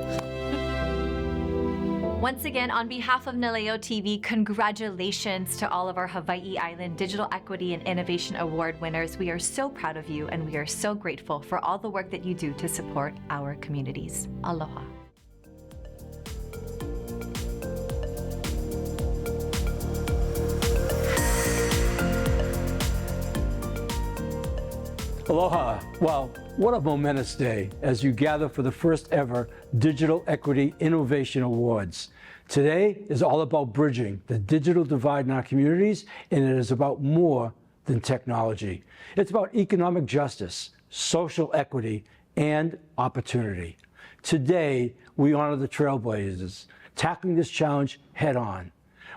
Once again, on behalf of Naleo TV, congratulations to all of our Hawaii Island Digital Equity and Innovation Award winners. We are so proud of you and we are so grateful for all the work that you do to support our communities. Aloha.
Aloha. Well, what a momentous day as you gather for the first ever Digital Equity Innovation Awards. Today is all about bridging the digital divide in our communities, and it is about more than technology. It's about economic justice, social equity, and opportunity. Today, we honor the trailblazers, tackling this challenge head on.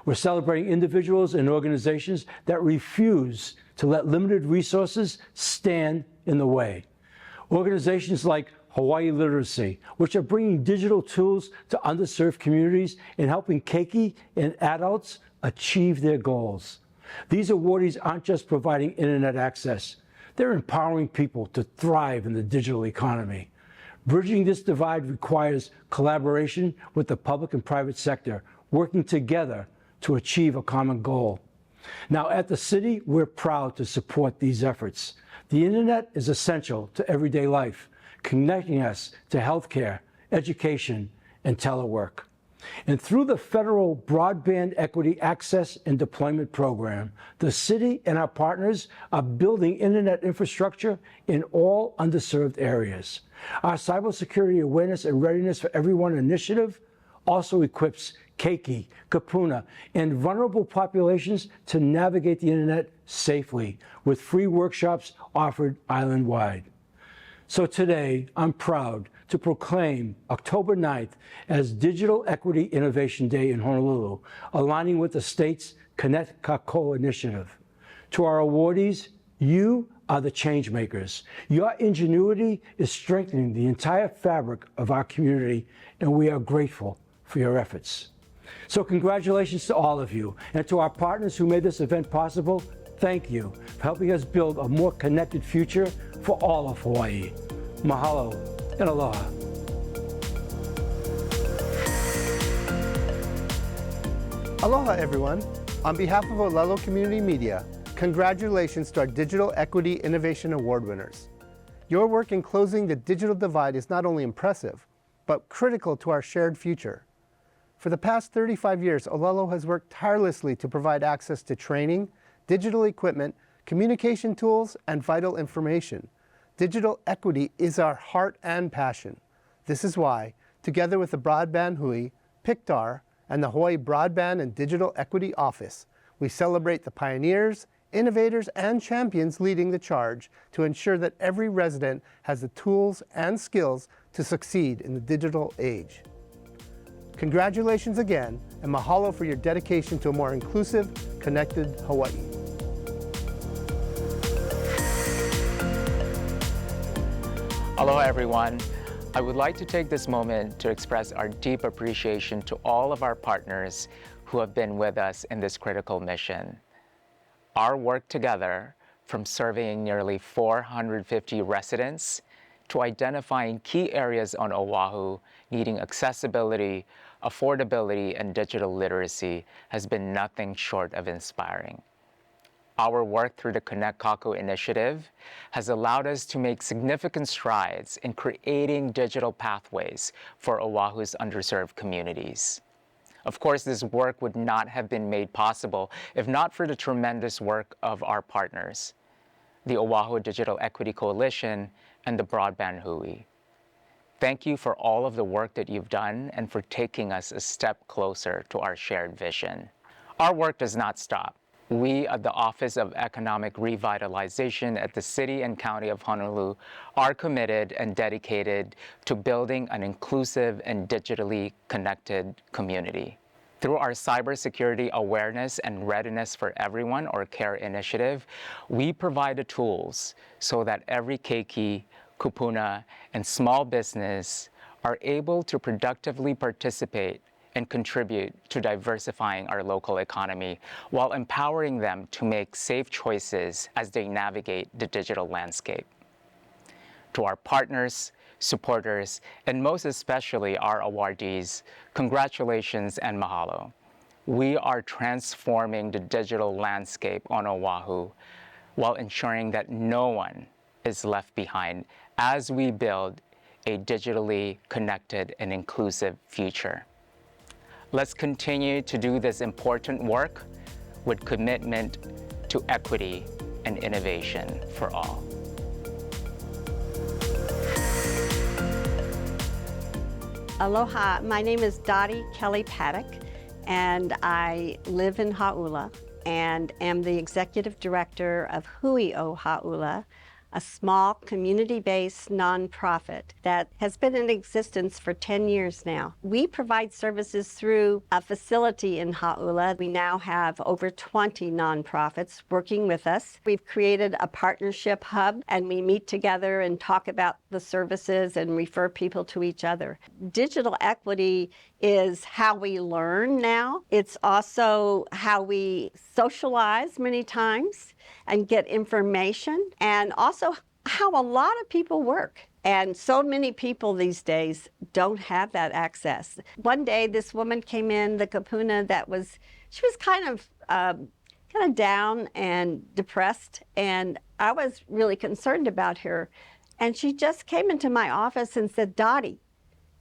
We're celebrating individuals and organizations that refuse to let limited resources stand in the way. Organizations like Hawaii Literacy, which are bringing digital tools to underserved communities and helping keiki and adults achieve their goals. These awardees aren't just providing internet access, they're empowering people to thrive in the digital economy. Bridging this divide requires collaboration with the public and private sector, working together to achieve a common goal. Now, at the city, we're proud to support these efforts. The internet is essential to everyday life, connecting us to healthcare, education, and telework. And through the federal Broadband Equity Access and Deployment Program, the city and our partners are building internet infrastructure in all underserved areas. Our Cybersecurity Awareness and Readiness for Everyone initiative also equips keiki, kupuna, and vulnerable populations to navigate the internet safely, with free workshops offered island-wide. So today, I'm proud to proclaim October 9th as Digital Equity Innovation Day in Honolulu, aligning with the state's Connect Kākou initiative. To our awardees, you are the change makers. Your ingenuity is strengthening the entire fabric of our community, and we are grateful for your efforts. So congratulations to all of you, and to our partners who made this event possible, thank you for helping us build a more connected future for all of Hawaii. Mahalo and aloha.
Aloha, everyone. On behalf of ʻŌlelo Community Media, congratulations to our Digital Equity Innovation Award winners. Your work in closing the digital divide is not only impressive, but critical to our shared future. For the past 35 years, ʻŌlelo has worked tirelessly to provide access to training, digital equipment, communication tools, and vital information. Digital equity is our heart and passion. This is why, together with the Broadband Hui, PICHTR, and the Hawaii Broadband and Digital Equity Office, we celebrate the pioneers, innovators, and champions leading the charge to ensure that every resident has the tools and skills to succeed in the digital age. Congratulations again, and mahalo for your dedication to a more inclusive, connected Hawaii.
Aloha, everyone. I would like to take this moment to express our deep appreciation to all of our partners who have been with us in this critical mission. Our work together, from surveying nearly 450 residents to identifying key areas on Oahu needing accessibility, affordability, and digital literacy, has been nothing short of inspiring. Our work through the Connect Kākou initiative has allowed us to make significant strides in creating digital pathways for Oahu's underserved communities. Of course, this work would not have been made possible if not for the tremendous work of our partners, the Oahu Digital Equity Coalition and the Broadband Hui. Thank you for all of the work that you've done and for taking us a step closer to our shared vision. Our work does not stop. We at the Office of Economic Revitalization at the City and County of Honolulu are committed and dedicated to building an inclusive and digitally connected community. Through our Cybersecurity Awareness and Readiness for Everyone, or CARE initiative, we provide the tools so that every keiki, kupuna, and small business are able to productively participate and contribute to diversifying our local economy while empowering them to make safe choices as they navigate the digital landscape. To our partners, supporters, and most especially our awardees, congratulations and mahalo. We are transforming the digital landscape on Oahu while ensuring that no one is left behind as we build a digitally connected and inclusive future. Let's continue to do this important work with commitment to equity and innovation for all.
Aloha, my name is Dottie Kelly Paddock, and I live in Hauʻula and am the Executive Director of Hui o Hauʻula, a small community-based nonprofit that has been in existence for 10 years now. We provide services through a facility in Hauʻula. We now have over 20 nonprofits working with us. We've created a partnership hub, and we meet together and talk about the services and refer people to each other. Digital equity is how we learn now. It's also how we socialize many times and get information, and also how a lot of people work. And so many people these days don't have that access. One day this woman came in, the kapuna, she was kind of kind of down and depressed, and I was really concerned about her. And she just came into my office and said, "Dottie,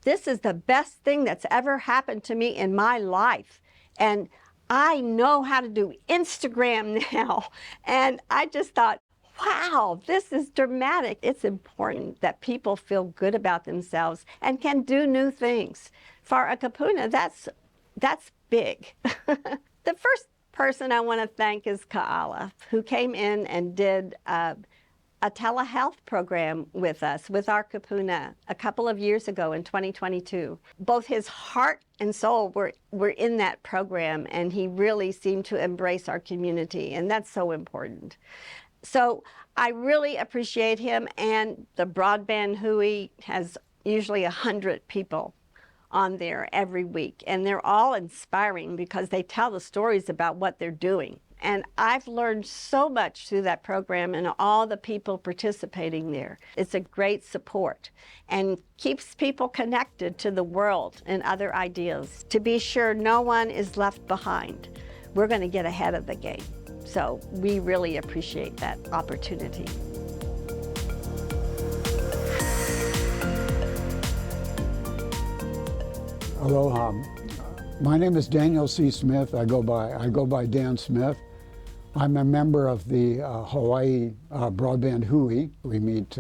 this is the best thing that's ever happened to me in my life. And I know how to do Instagram now." And I just thought, wow, this is dramatic. It's important that people feel good about themselves and can do new things. For a kapuna, that's big. The first person I want to thank is Ka'ala, who came in and did a telehealth program with us, with our kapuna, a couple of years ago in 2022. Both his heart and soul were in that program, and he really seemed to embrace our community, and that's so important. So I really appreciate him, and the Broadband Hui has usually 100 people on there every week, and they're all inspiring because they tell the stories about what they're doing. And I've learned so much through that program and all the people participating there. It's a great support and keeps people connected to the world and other ideas. To be sure no one is left behind, we're going to get ahead of the game. So we really appreciate that opportunity.
Aloha. My name is Daniel C. Smith. I go by Dan Smith. I'm a member of the Hawaiʻi Broadband Hui. We meet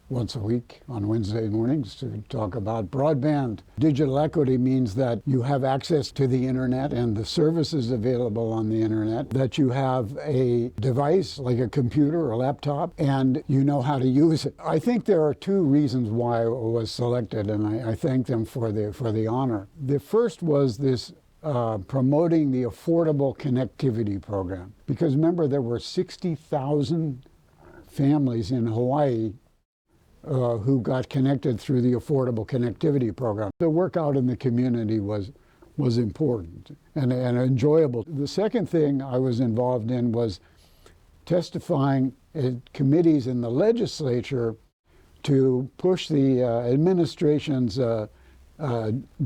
once a week on Wednesday mornings to talk about broadband. Digital equity means that you have access to the internet and the services available on the internet, that you have a device like a computer or a laptop, and you know how to use it. I think there are two reasons why it was selected, and I thank them for the honor. The first was this promoting the Affordable Connectivity Program. Because remember, there were 60,000 families in Hawaii who got connected through the Affordable Connectivity Program. The work out in the community was important and enjoyable. The second thing I was involved in was testifying at committees in the legislature to push the administration's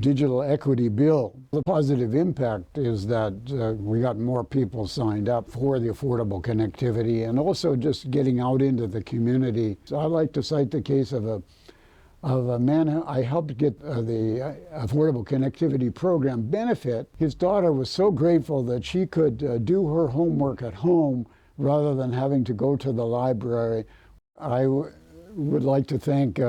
digital equity bill. The positive impact is that we got more people signed up for the affordable connectivity and also just getting out into the community. So I like to cite the case of a man who I helped get the Affordable Connectivity Program benefit. His daughter was so grateful that she could do her homework at home rather than having to go to the library. I would like to thank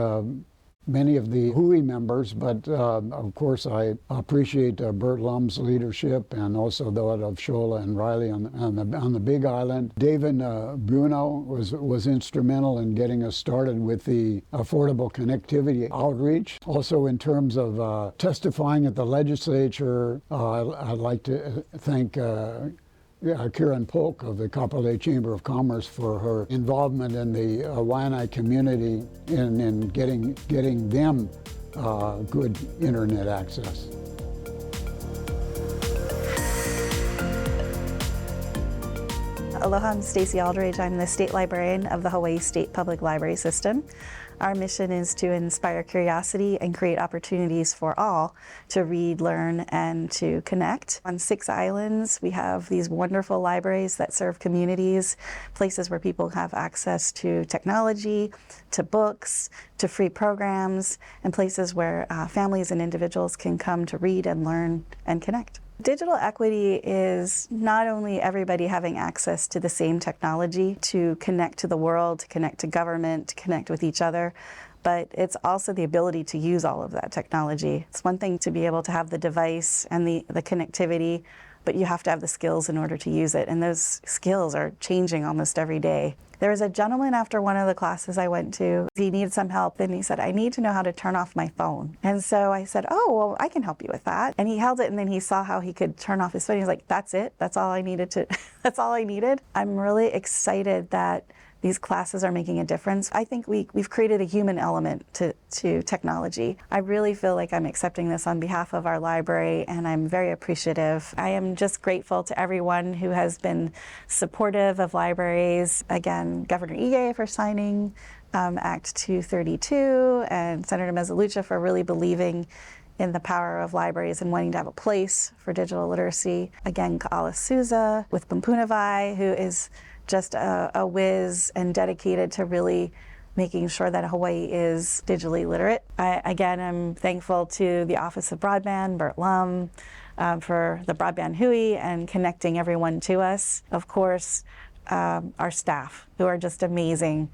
many of the Hui members, but of course I appreciate Bert Lum's leadership and also that of Shola and Riley on the Big Island. David Bruno was instrumental in getting us started with the affordable connectivity outreach. Also in terms of testifying at the legislature, I'd like to thank Karen Polk of the Kapolei Chamber of Commerce for her involvement in the Waianae community in getting them good internet access.
Aloha, I'm Stacy Aldridge. I'm the State Librarian of the Hawaii State Public Library System. Our mission is to inspire curiosity and create opportunities for all to read, learn, and to connect. On 6 islands, we have these wonderful libraries that serve communities, places where people have access to technology, to books, to free programs, and places where families and individuals can come to read and learn and connect. Digital equity is not only everybody having access to the same technology to connect to the world, to connect to government, to connect with each other, but it's also the ability to use all of that technology. It's one thing to be able to have the device and the connectivity, but you have to have the skills in order to use it, and those skills are changing almost every day. There was a gentleman after one of the classes I went to, he needed some help, and he said, I need to know how to turn off my phone. And so I said, oh, well, I can help you with that. And he held it, and then he saw how he could turn off his phone. He was like, that's it? That's all I needed to, that's all I needed? I'm really excited that these classes are making a difference. I think we've created a human element to technology. I really feel like I'm accepting this on behalf of our library, and I'm very appreciative. I am just grateful to everyone who has been supportive of libraries. Again, Governor Ige for signing Act 232, and Senator Mezzalucha for really believing in the power of libraries and wanting to have a place for digital literacy. Again, Ka'ala Souza with Pumpunawai, who is just a whiz and dedicated to really making sure that Hawaii is digitally literate. Again, I'm thankful to the Office of Broadband, Bert Lum, for the Broadband Hui and connecting everyone to us. Of course, our staff, who are just amazing,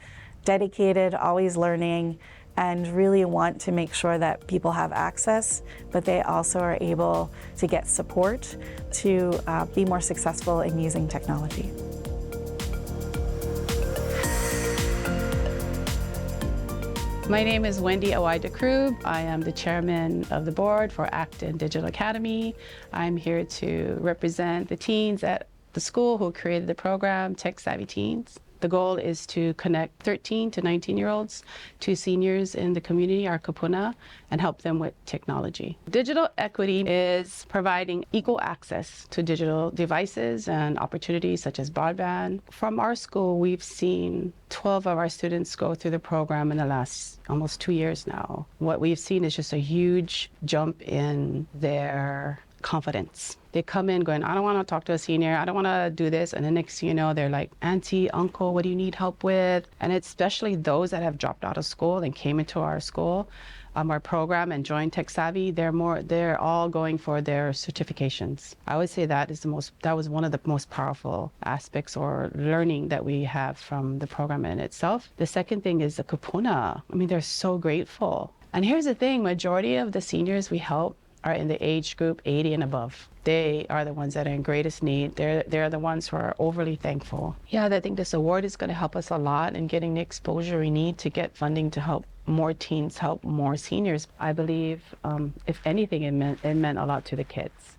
dedicated, always learning, and really want to make sure that people have access, but they also are able to get support to be more successful in using technology.
My name is Wendy Awai-Dekrub. I am the chairman of the board for Acton Digital Academy. I'm here to represent the teens at the school who created the program, Tech Savvy Teens. The goal is to connect 13 to 19-year-olds to seniors in the community, our kupuna, and help them with technology. Digital equity is providing equal access to digital devices and opportunities such as broadband. From our school, we've seen 12 of our students go through the program in the last almost 2 years now. What we've seen is just a huge jump in their confidence. They come in going, I don't want to talk to a senior, I don't want to do this, and the next thing you know, they're like, auntie, uncle, what do you need help with? And it's especially those that have dropped out of school and came into our school, our program, and joined Tech Savvy, they're all going for their certifications. I would say that was one of the most powerful aspects or learning that we have from the program in itself. The second thing is the kupuna. I mean, they're so grateful. And here's the thing, majority of the seniors we help are in the age group 80 and above. They are the ones that are in greatest need. They're the ones who are overly thankful. Yeah, I think this award is going to help us a lot in getting the exposure we need to get funding to help more teens, help more seniors. I believe, if anything, it meant a lot to the kids,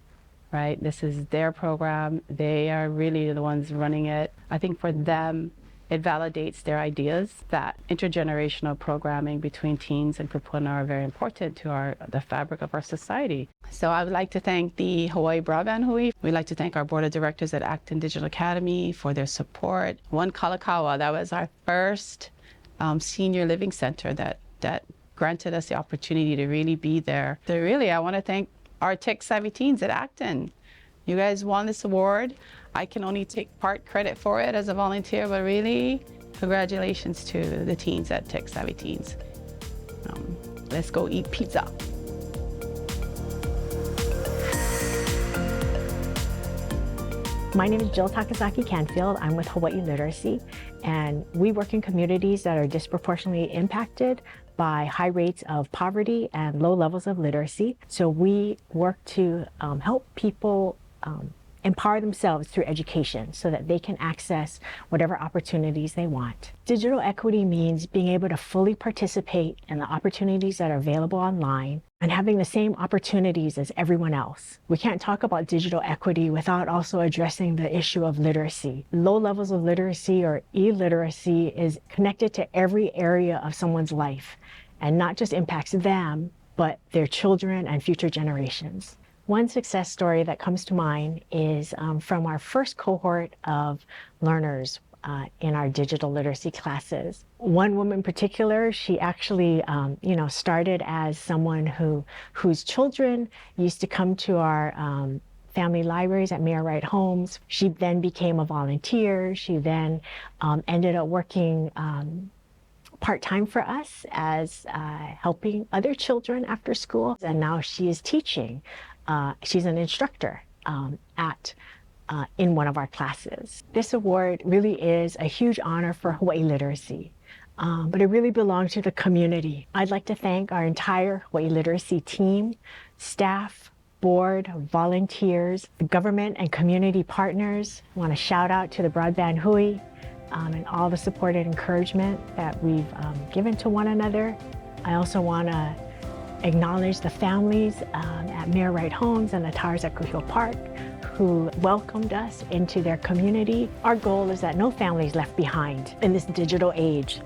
right? This is their program. They are really the ones running it. I think for them, it validates their ideas that intergenerational programming between teens and kupuna are very important to the fabric of our society. So I would like to thank the Hawaii Broadband Hui. We'd like to thank our board of directors at Acton Digital Academy for their support. One Kalakaua, that was our first senior living center that granted us the opportunity to really be there. So really, I want to thank our tech savvy teens at Acton. You guys won this award. I can only take part credit for it as a volunteer, but really, congratulations to the teens at Tech Savvy Teens. Let's go eat pizza.
My name is Jill Takasaki Canfield. I'm with Hawaii Literacy, and we work in communities that are disproportionately impacted by high rates of poverty and low levels of literacy. So we work to help people empower themselves through education so that they can access whatever opportunities they want. Digital equity means being able to fully participate in the opportunities that are available online and having the same opportunities as everyone else. We can't talk about digital equity without also addressing the issue of literacy. Low levels of literacy or illiteracy is connected to every area of someone's life and not just impacts them, but their children and future generations. One success story that comes to mind is from our first cohort of learners in our digital literacy classes. One woman in particular, she actually started as someone whose children used to come to our family libraries at Mayor Wright Homes. She then became a volunteer. She then ended up working part-time for us as helping other children after school. And now she is teaching. She's an instructor in one of our classes. This award really is a huge honor for Hawaii Literacy, but it really belongs to the community. I'd like to thank our entire Hawaii Literacy team, staff, board, volunteers, government and community partners. I want to shout out to the Broadband Hui and all the support and encouragement that we've given to one another. I also want to acknowledge the families at Mayor Wright Homes and the Towers at Kuhio Park who welcomed us into their community. Our goal is that no family is left behind in this digital age.